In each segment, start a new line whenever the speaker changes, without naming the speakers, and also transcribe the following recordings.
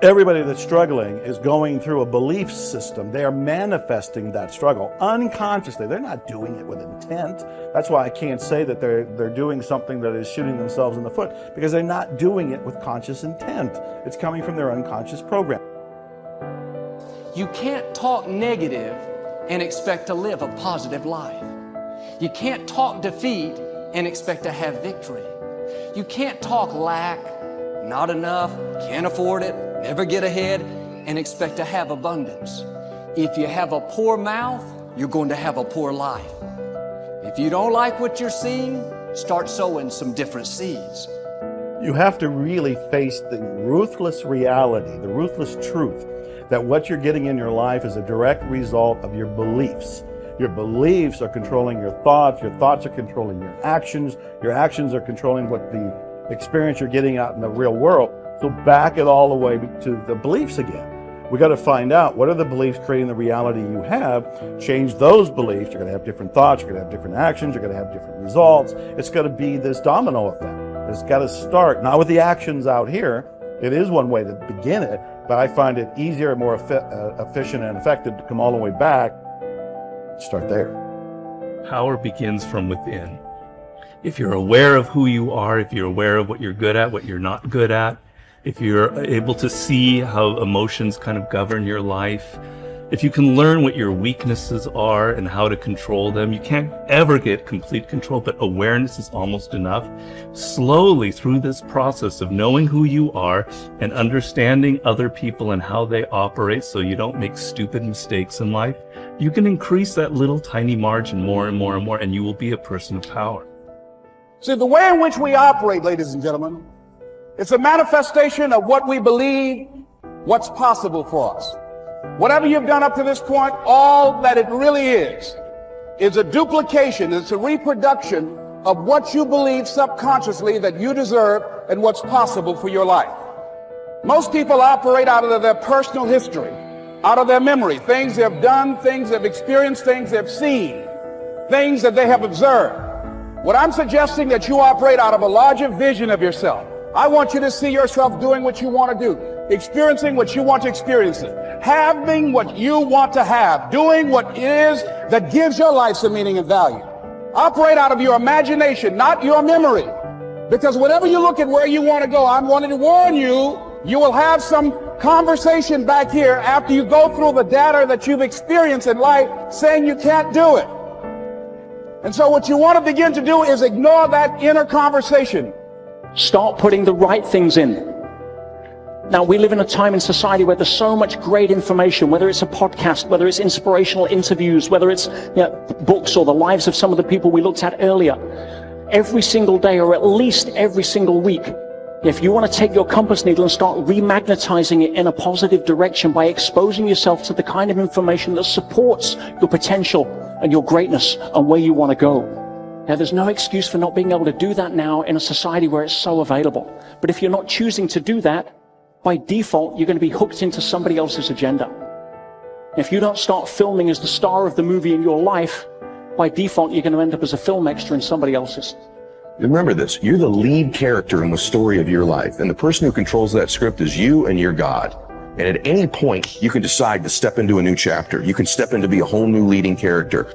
Everybody that's struggling is going through a belief system. They are manifesting that struggle unconsciously. They're not doing it with intent. That's why I can't say that they're doing something that is shooting themselves in the foot, because they're not doing it with conscious intent. It's coming from their unconscious program.
You can't talk negative and expect to live a positive life. You can't talk defeat and expect to have victory. You can't talk lack, not enough, can't afford it, never get ahead, and expect to have abundance. If you have a poor mouth, you're going to have a poor life. If you don't like what you're seeing, start sowing some different seeds.
You have to really face the ruthless reality, the ruthless truth, that what you're getting in your life is a direct result of your beliefs. Your beliefs are controlling your thoughts are controlling your actions are controlling what the experience you're getting out in the real world. So back it all the way to the beliefs again. We got to find out, what are the beliefs creating the reality you have? Change those beliefs. You're going to have different thoughts, you're going to have different actions, you're going to have different results. It's going to be this domino effect. It's got to start, not with the actions out here. It is one way to begin it, but I find it easier, more efficient and effective to come all the way back. Start there.
Power begins from within. If you're aware of who you are, if you're aware of what you're good at, what you're not good at, if you're able to see how emotions kind of govern your life, if you can learn what your weaknesses are and how to control them, you can't ever get complete control, but awareness is almost enough. Slowly through this process of knowing who you are and understanding other people and how they operate so you don't make stupid mistakes in life, you can increase that little tiny margin more and more and more, and you will be a person of power.
See, the way in which we operate, ladies and gentlemen, it's a manifestation of what we believe, what's possible for us. Whatever you've done up to this point, all that it really is a duplication, it's a reproduction of what you believe subconsciously that you deserve and what's possible for your life. Most people operate out of their personal history, out of their memory, things they've done, things they've experienced, things they've seen, things that they have observed. What I'm suggesting that you operate out of a larger vision of yourself. I want you to see yourself doing what you want to do, experiencing what you want to experience, having what you want to have, doing what it is that gives your life some meaning and value. Operate out of your imagination, not your memory. Because whenever you look at where you want to go, I'm wanting to warn you, you will have some conversation back here after you go through the data that you've experienced in life saying you can't do it. And so what you want to begin to do is ignore that inner conversation.
Start putting the right things in. Now, we live in a time in society where there's so much great information, whether it's a podcast, whether it's inspirational interviews, whether it's books or the lives of some of the people we looked at earlier. Every single day, or at least every single week, if you want to take your compass needle and start remagnetizing it in a positive direction by exposing yourself to the kind of information that supports your potential and your greatness and where you want to go. Now, there's no excuse for not being able to do that now in a society where it's so available. But if you're not choosing to do that, by default, you're going to be hooked into somebody else's agenda. If you don't start filming as the star of the movie in your life, by default, you're going to end up as a film extra in somebody else's.
Remember this, you're the lead character in the story of your life, and the person who controls that script is you and your God. And at any point, you can decide to step into a new chapter. You can step in to be a whole new leading character.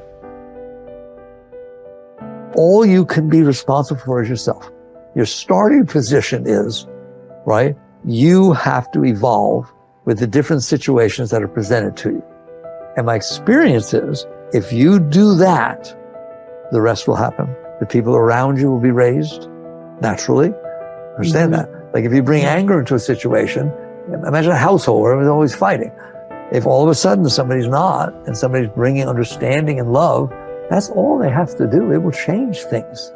All you can be responsible for is yourself. Your starting position is, right, you have to evolve with the different situations that are presented to you. And my experience is, if you do that, the rest will happen. The people around you will be raised naturally. Understand that? Like if you bring anger into a situation, imagine a household where everyone's always fighting. If all of a sudden somebody's not, and somebody's bringing understanding and love, that's all they have to do. It will change things,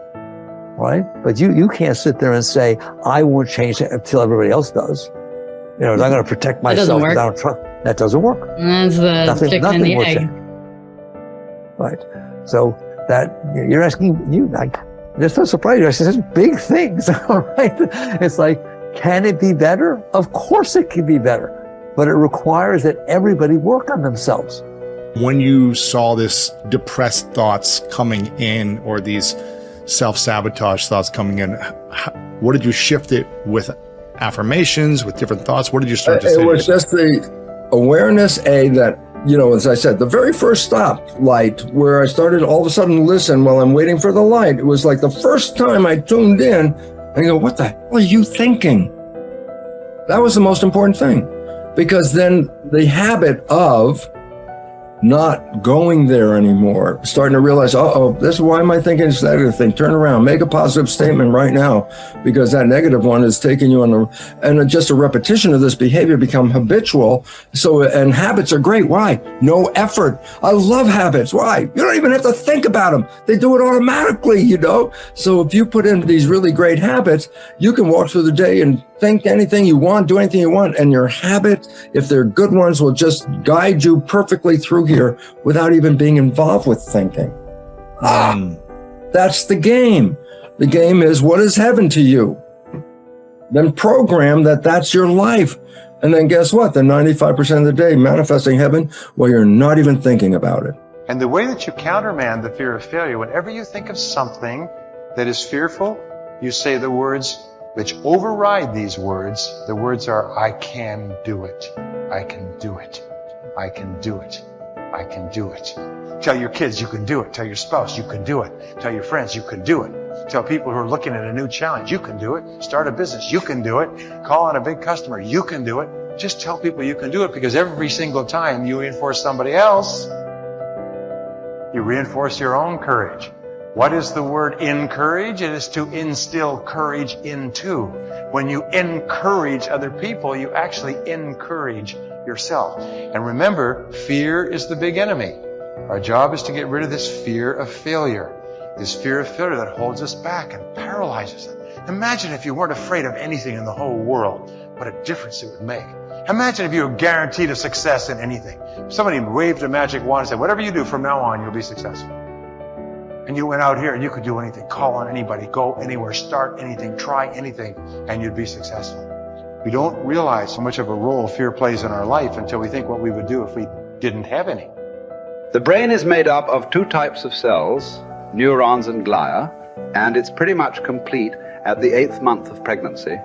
right? But you can't sit there and say, I won't change it until everybody else does. You know, I'm going to protect myself.
That doesn't work.
That doesn't work.
That's the chicken and the egg.
Change. Right. So that you're asking, I'm just not surprised. I said, such big things, all right? It's like, can it be better? Of course it can be better, but it requires that everybody work on themselves.
When you saw this depressed thoughts coming in, or these self-sabotage thoughts coming in, what did you shift it with affirmations, with different thoughts? What did you start to say?
It was just the awareness, that, as I said, the very first stop light where I started all of a sudden listen while I'm waiting for the light. It was like the first time I tuned in and go, what the hell are you thinking? That was the most important thing, because then the habit of not going there anymore, starting to realize, why am I thinking this negative thing? Turn around, make a positive statement right now, because that negative one is taking you on and just a repetition of this behavior become habitual. So, and habits are great. Why? No effort. I love habits. Why? You don't even have to think about them. They do it automatically, So if you put in these really great habits, you can walk through the day and think anything you want, do anything you want, and your habit, if they're good ones, will just guide you perfectly through here without even being involved with thinking. That's the game. The game is, what is heaven to you? Then program that's your life. And then guess what? The 95% of the day manifesting heaven while you're not even thinking about it.
And the way that you countermand the fear of failure, whenever you think of something that is fearful, you say the words which override these words. The words are, I can do it. I can do it. I can do it. I can do it. Tell your kids you can do it. Tell your spouse you can do it. Tell your friends you can do it. Tell people who are looking at a new challenge you can do it. Start a business you can do it. Call on a big customer you can do it. Just tell people you can do it, because every single time you reinforce somebody else, you reinforce your own courage. What is the word encourage? It is to instill courage into. When you encourage other people, you actually encourage yourself. And remember, fear is the big enemy. Our job is to get rid of this fear of failure. This fear of failure that holds us back and paralyzes us. Imagine if you weren't afraid of anything in the whole world, what a difference it would make. Imagine if you were guaranteed a success in anything. If somebody waved a magic wand and said, whatever you do from now on, you'll be successful. And you went out here and you could do anything, call on anybody, go anywhere, start anything, try anything, and you'd be successful. We don't realize how much of a role fear plays in our life until we think what we would do if we didn't have any.
The brain is made up of two types of cells, neurons and glia, and it's pretty much complete at the 8th month of pregnancy,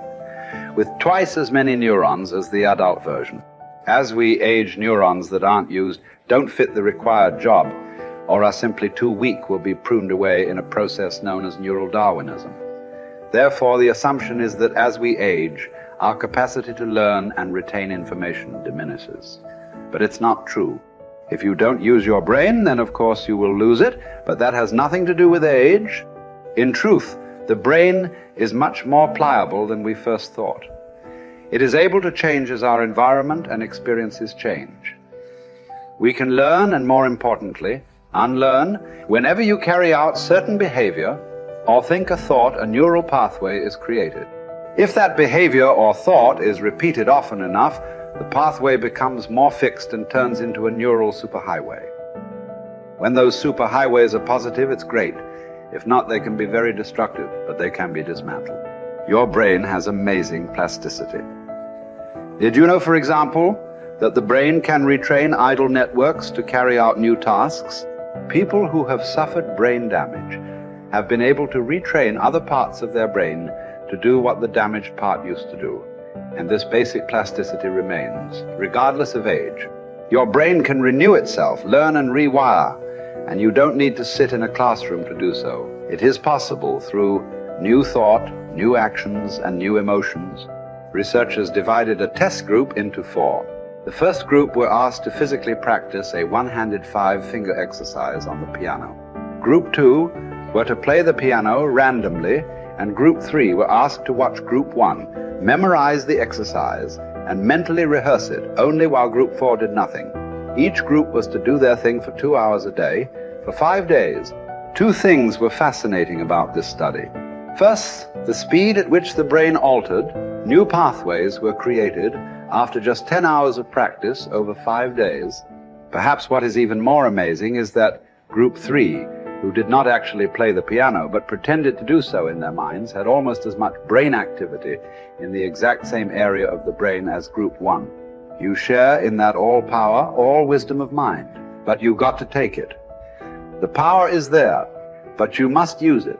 with twice as many neurons as the adult version. As we age, neurons that aren't used don't fit the required job, or are simply too weak, will be pruned away in a process known as neural Darwinism. Therefore, the assumption is that as we age, our capacity to learn and retain information diminishes. But it's not true. If you don't use your brain, then of course you will lose it, but that has nothing to do with age. In truth, the brain is much more pliable than we first thought. It is able to change as our environment and experiences change. We can learn, and more importantly, unlearn. Whenever you carry out certain behavior or think a thought, a neural pathway is created. If that behavior or thought is repeated often enough, the pathway becomes more fixed and turns into a neural superhighway. When those superhighways are positive, it's great. If not, they can be very destructive, but they can be dismantled. Your brain has amazing plasticity. Did you know, for example, that the brain can retrain idle networks to carry out new tasks? People who have suffered brain damage have been able to retrain other parts of their brain to do what the damaged part used to do. And this basic plasticity remains, regardless of age. Your brain can renew itself, learn and rewire, and you don't need to sit in a classroom to do so. It is possible through new thought, new actions, and new emotions. Researchers divided a test group into 4. The first group were asked to physically practice a one-handed 5-finger exercise on the piano. Group 2 were to play the piano randomly, and Group 3 were asked to watch Group 1 memorize the exercise and mentally rehearse it only while Group 4 did nothing. Each group was to do their thing for 2 hours a day for 5 days. 2 things were fascinating about this study. First, the speed at which the brain altered. New pathways were created after just 10 hours of practice over 5 days. Perhaps what is even more amazing is that Group 3, who did not actually play the piano but pretended to do so in their minds, had almost as much brain activity in the exact same area of the brain as Group 1. You share in that all power, all wisdom of mind, but you've got to take it. The power is there, but you must use it.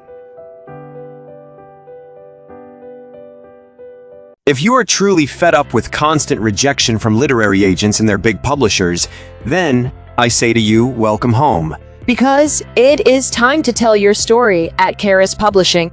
If you are truly fed up with constant rejection from literary agents and their big publishers, then I say to you, welcome home.
Because it is time to tell your story at Karis Publishing.